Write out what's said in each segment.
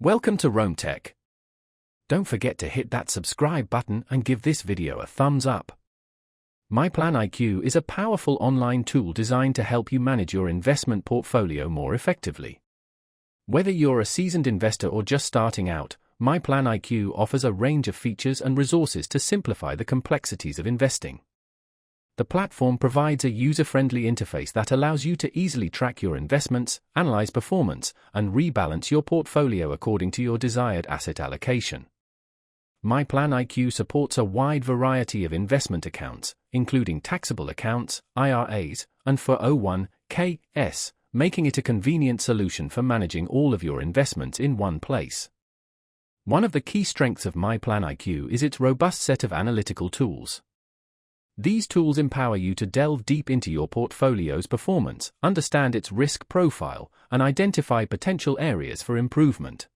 Welcome to Rome Tech. Don't forget to hit that subscribe button and give this video a thumbs up. MyPlanIQ is a powerful online tool designed to help you manage your investment portfolio more effectively. Whether you're a seasoned investor or just starting out, MyPlanIQ offers a range of features and resources to simplify the complexities of investing. The platform provides a user-friendly interface that allows you to easily track your investments, analyze performance, and rebalance your portfolio according to your desired asset allocation. MyPlanIQ supports a wide variety of investment accounts, including taxable accounts, IRAs, and 401(k)s, making it a convenient solution for managing all of your investments in one place. One of the key strengths of MyPlanIQ is its robust set of analytical tools. These tools empower you to delve deep into your portfolio's performance, understand its risk profile, and identify potential areas for improvement.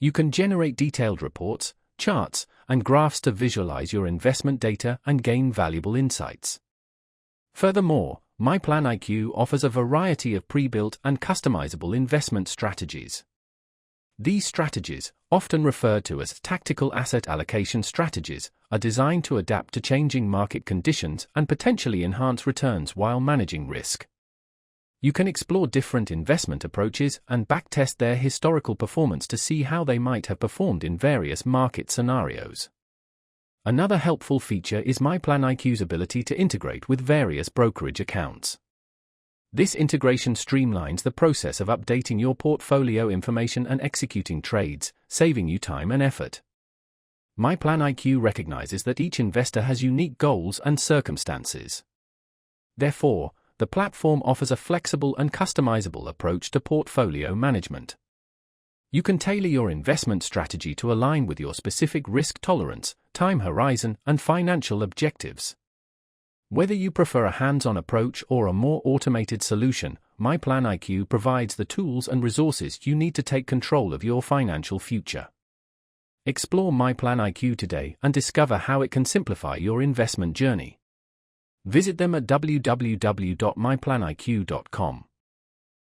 You can generate detailed reports, charts, and graphs to visualize your investment data and gain valuable insights. Furthermore, MyPlanIQ offers a variety of pre-built and customizable investment strategies. These strategies, often referred to as tactical asset allocation strategies, are designed to adapt to changing market conditions and potentially enhance returns while managing risk. You can explore different investment approaches and backtest their historical performance to see how they might have performed in various market scenarios. Another helpful feature is MyPlanIQ's ability to integrate with various brokerage accounts. This integration streamlines the process of updating your portfolio information and executing trades, saving you time and effort. MyPlanIQ recognizes that each investor has unique goals and circumstances. Therefore, the platform offers a flexible and customizable approach to portfolio management. You can tailor your investment strategy to align with your specific risk tolerance, time horizon, and financial objectives. Whether you prefer a hands-on approach or a more automated solution, MyPlanIQ provides the tools and resources you need to take control of your financial future. Explore MyPlanIQ today and discover how it can simplify your investment journey. Visit them at www.myplaniq.com.